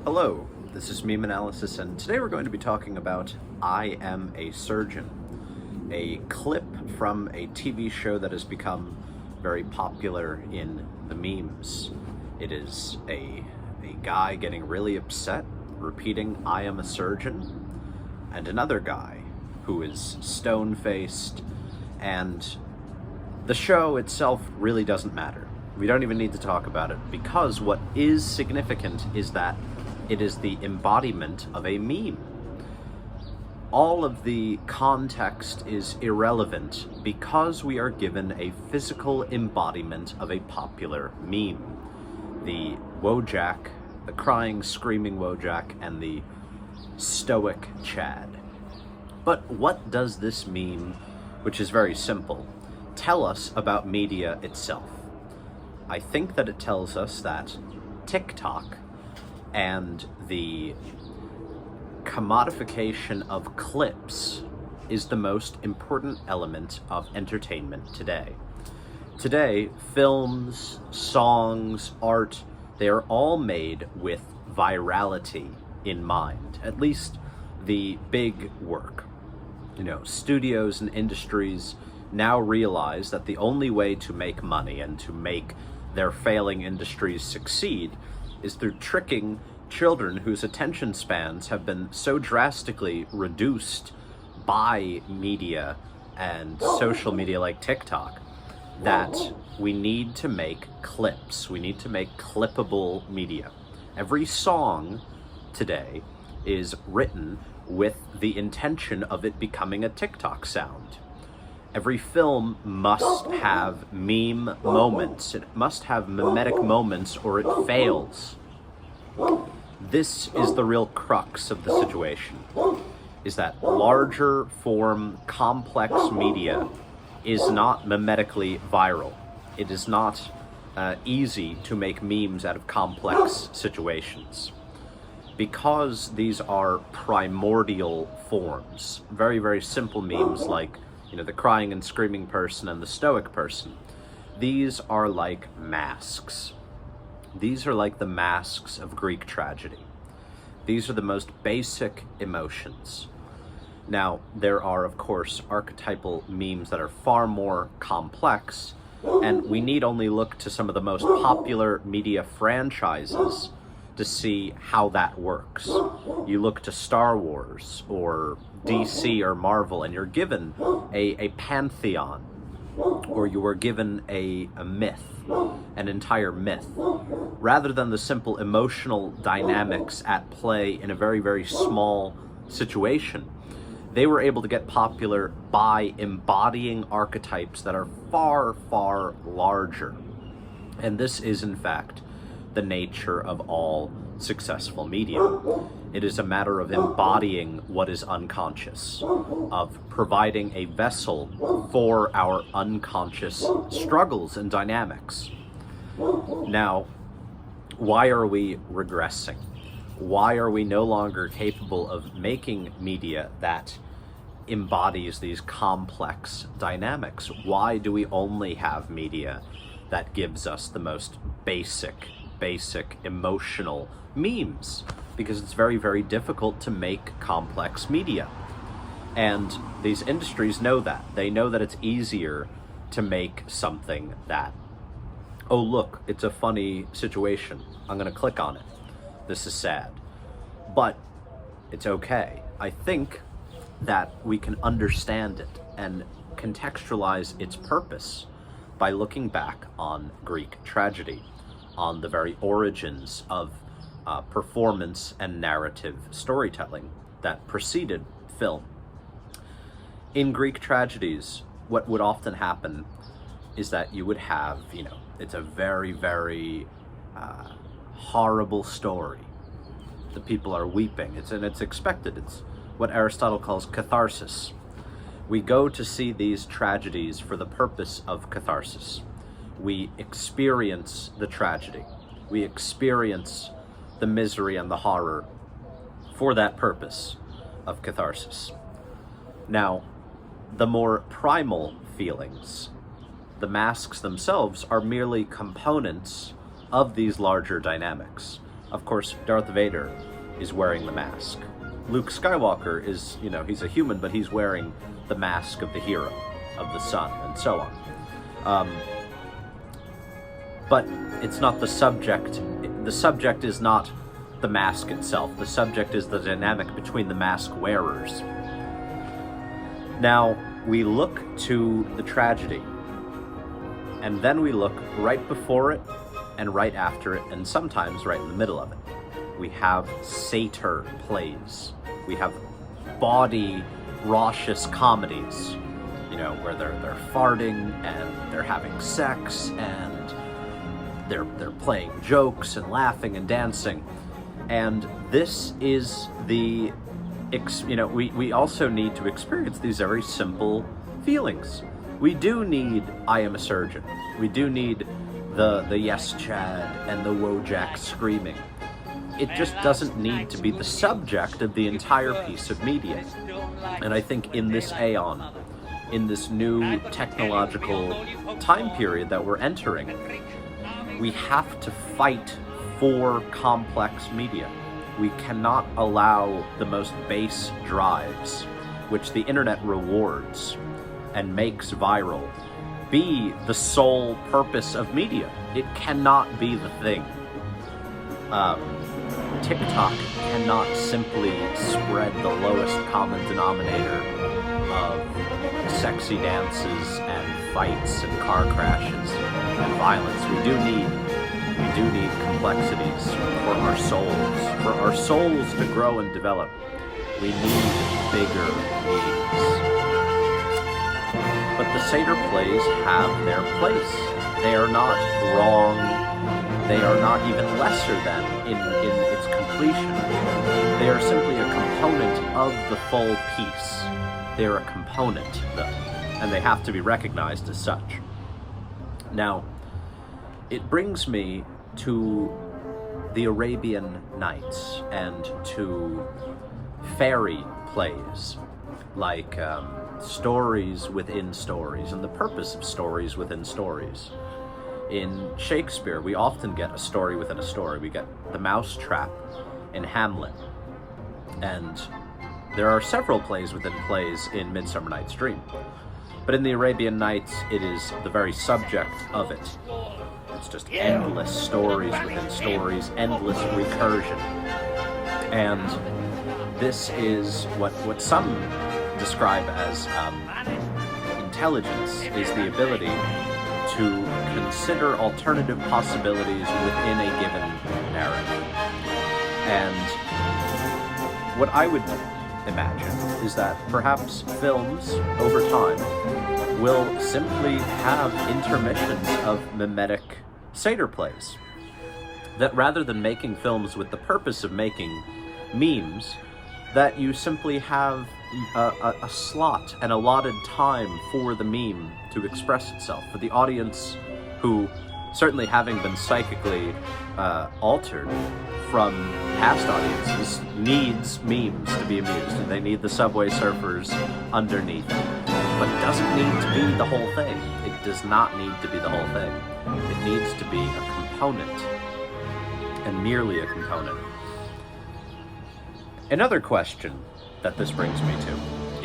Hello, this is MemeAnalysis, and today we're going to be talking about I Am a Surgeon, a clip from a TV show that has become very popular in the memes. It is a guy getting really upset, repeating I am a surgeon, and another guy who is stone-faced, and the show itself really doesn't matter. We don't even need to talk about it, because what is significant is that it is the embodiment of a meme. All of the context is irrelevant because we are given a physical embodiment of a popular meme. The Wojak, the crying, screaming Wojak, and the stoic Chad. But what does this meme, which is very simple, tell us about media itself? I think that it tells us that TikTok and the commodification of clips is the most important element of entertainment today. Today, films, songs, art, they are all made with virality in mind, at least the big work. Studios and industries now realize that the only way to make money and to make their failing industries succeed is through tricking children whose attention spans have been so drastically reduced by media and social media like TikTok that we need to make clips. We need to make clippable media. Every song today is written with the intention of it becoming a TikTok sound. Every film must have meme moments. It must have memetic moments or it fails. This is the real crux of the situation, is that larger form, complex media is not memetically viral. It is not easy to make memes out of complex situations. Because these are primordial forms, very, very simple memes like the crying and screaming person and the stoic person. These are like masks. These are like the masks of Greek tragedy. These are the most basic emotions. Now, there are, of course, archetypal memes that are far more complex, and we need only look to some of the most popular media franchises to see how that works. You look to Star Wars or DC or Marvel, and you're given a pantheon, or you are given a myth, an entire myth, rather than the simple emotional dynamics at play in a very, very small situation. They were able to get popular by embodying archetypes that are far, far larger. And this is, in fact, the nature of all successful media. It is a matter of embodying what is unconscious, of providing a vessel for our unconscious struggles and dynamics. Now, why are we regressing? Why are we no longer capable of making media that embodies these complex dynamics? Why do we only have media that gives us the most basic emotional memes? Because it's very, very difficult to make complex media. And these industries know that. They know that it's easier to make something that, oh look, it's a funny situation, I'm gonna click on it. This is sad. But it's okay. I think that we can understand it and contextualize its purpose by looking back on Greek tragedy, on the very origins of performance and narrative storytelling that preceded film. In Greek tragedies, what would often happen is that you would have, it's a very, very horrible story. The people are weeping, it's expected. It's what Aristotle calls catharsis. We go to see these tragedies for the purpose of catharsis. We experience the tragedy. We experience the misery and the horror for that purpose of catharsis. Now, the more primal feelings, the masks themselves, are merely components of these larger dynamics. Of course, Darth Vader is wearing the mask. Luke Skywalker is, he's a human, but he's wearing the mask of the hero, of the sun, and so on. But it's not the subject. The subject is not the mask itself. The subject is the dynamic between the mask wearers. Now, we look to the tragedy, and then we look right before it, and right after it, and sometimes right in the middle of it. We have Satyr Plays. We have bawdy, raucous comedies, where they're farting, and they're having sex, and they're playing jokes, and laughing, and dancing. And this is the, we also need to experience these very simple feelings. We do need I am a surgeon. We do need the yes Chad and the Wojak screaming. It just doesn't need to be the subject of the entire piece of media. And I think in this aeon, in this new technological time period that we're entering, we have to fight for complex media. We cannot allow the most base drives, which the internet rewards and makes viral, be the sole purpose of media. It cannot be the thing. TikTok cannot simply spread the lowest common denominator of sexy dances and fights and car crashes and violence. We do need complexities for our souls to grow and develop. We need bigger needs. But the Satyr Plays have their place. They are not wrong. They are not even lesser than in its completion. They are simply a component of the full piece. They are a component, though, and they have to be recognized as such. Now, it brings me to the Arabian Nights and to fairy plays, like stories within stories, and the purpose of stories within stories. In Shakespeare, we often get a story within a story. We get the mousetrap in Hamlet, and there are several plays within plays in Midsummer Night's Dream. But in the Arabian Nights, it is the very subject of it. It's just endless stories within stories, endless recursion. And this is what some describe as intelligence, is the ability to consider alternative possibilities within a given narrative. And what I would imagine is that perhaps films, over time, will simply have intermissions of memetic Satyr Plays. That rather than making films with the purpose of making memes, that you simply have a slot, an allotted time for the meme to express itself, for the audience who, certainly having been psychically altered from past audiences, needs memes to be amused, and they need the Subway Surfers underneath. But it doesn't need to be the whole thing. It does not need to be the whole thing. It needs to be a component, and merely a component. Another question that this brings me to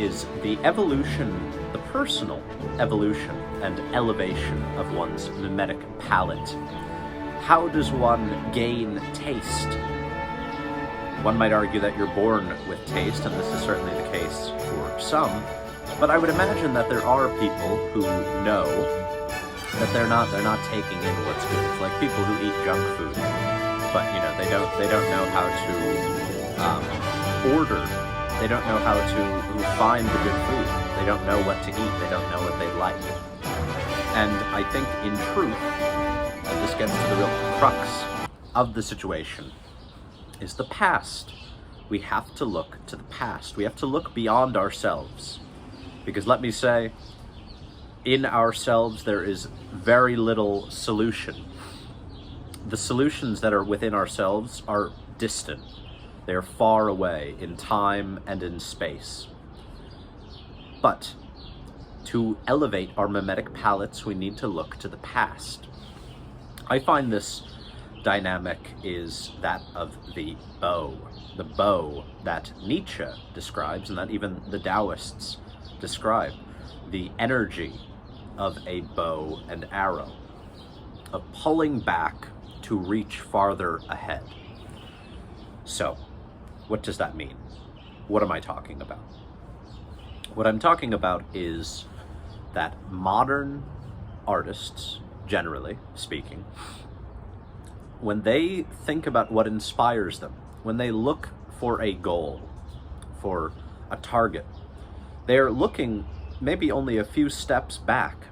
is the evolution, the personal evolution and elevation of one's memetic palette. How does one gain taste? One might argue that you're born with taste, and this is certainly the case for some, but I would imagine that there are people who know that they're not taking in what's good. It's like people who eat junk food, but they don't know how to order. They don't know how to find the good food. They don't know what to eat. They don't know what they like. And I think, in truth, and this gets to the real crux of the situation, is the past. We have to look to the past. We have to look beyond ourselves. Because let me say, in ourselves there is very little solution. The solutions that are within ourselves are distant. They are far away in time and in space. But to elevate our memetic palettes, we need to look to the past. I find this dynamic is that of the bow that Nietzsche describes, and that even the Taoists describe, the energy of a bow and arrow, of pulling back to reach farther ahead. So, what does that mean? What am I talking about? What I'm talking about is that modern artists, generally speaking, when they think about what inspires them, when they look for a goal, for a target, they're looking maybe only a few steps back,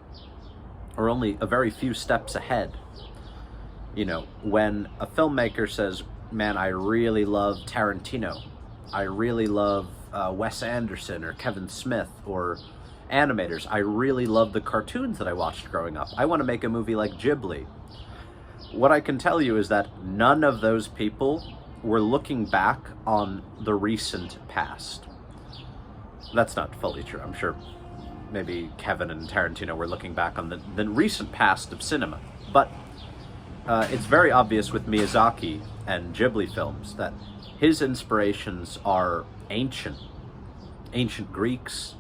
or only a very few steps ahead. You know, when a filmmaker says, man, I really love Tarantino, I really love Wes Anderson or Kevin Smith, or animators, I really love the cartoons that I watched growing up, I want to make a movie like Ghibli. What I can tell you is that none of those people were looking back on the recent past. That's not fully true. I'm sure maybe Kevin and Tarantino were looking back on the recent past of cinema. But it's very obvious with Miyazaki and Ghibli films that his inspirations are ancient Greeks,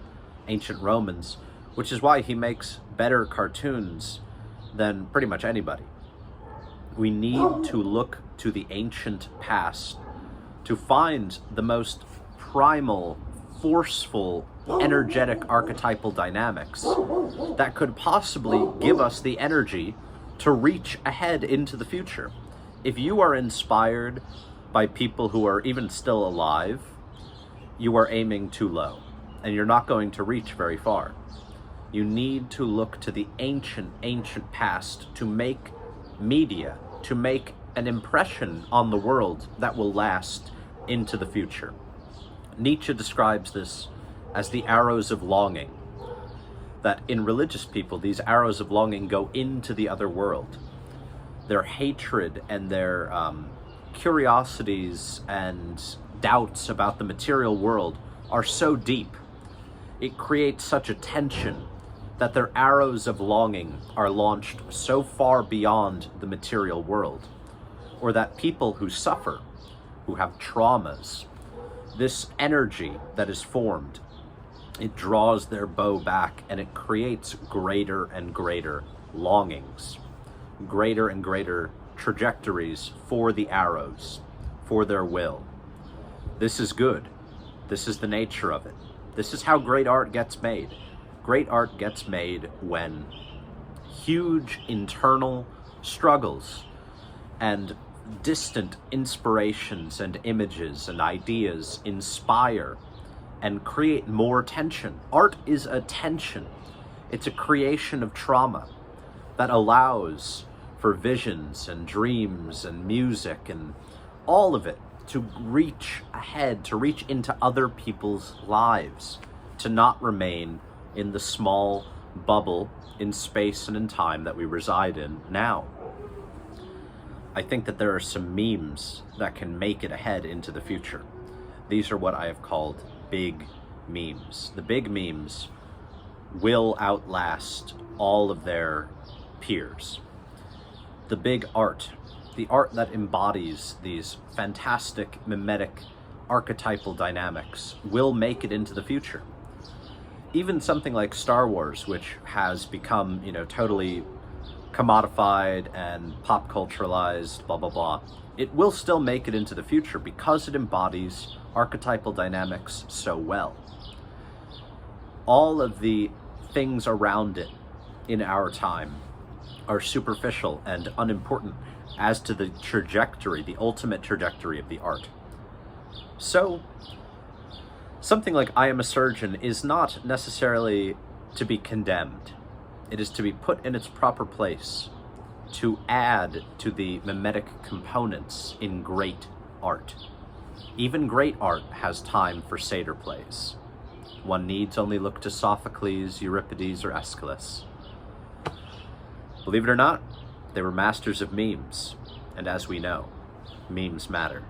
ancient Romans, which is why he makes better cartoons than pretty much anybody. We need to look to the ancient past to find the most primal, forceful, energetic archetypal dynamics that could possibly give us the energy to reach ahead into the future. If you are inspired by people who are even still alive, you are aiming too low, and you're not going to reach very far. You need to look to the ancient past to make media, to make an impression on the world that will last into the future. Nietzsche describes this as the arrows of longing, that in religious people, these arrows of longing go into the other world. Their hatred and their curiosities and doubts about the material world are so deep. It creates such a tension that their arrows of longing are launched so far beyond the material world. Or that people who suffer, who have traumas, this energy that is formed, it draws their bow back and it creates greater and greater longings, greater and greater trajectories for the arrows, for their will. This is good. This is the nature of it. This is how great art gets made. Great art gets made when huge internal struggles and distant inspirations and images and ideas inspire and create more tension. Art is a tension. It's a creation of trauma that allows for visions and dreams and music and all of it to reach ahead, to reach into other people's lives, to not remain in the small bubble in space and in time that we reside in now. I think that there are some memes that can make it ahead into the future. These are what I have called big memes. The big memes will outlast all of their peers. The big art, the art that embodies these fantastic memetic archetypal dynamics, will make it into the future. Even something like Star Wars, which has become, totally commodified and pop culturalized, blah, blah, blah, it will still make it into the future because it embodies archetypal dynamics so well. All of the things around it in our time are superficial and unimportant as to the trajectory, the ultimate trajectory of the art. So, something like I Am a Surgeon is not necessarily to be condemned. It is to be put in its proper place, to add to the memetic components in great art. Even great art has time for Satyr Plays. One needs only look to Sophocles, Euripides, or Aeschylus. Believe it or not, they were masters of memes, and as we know, memes matter.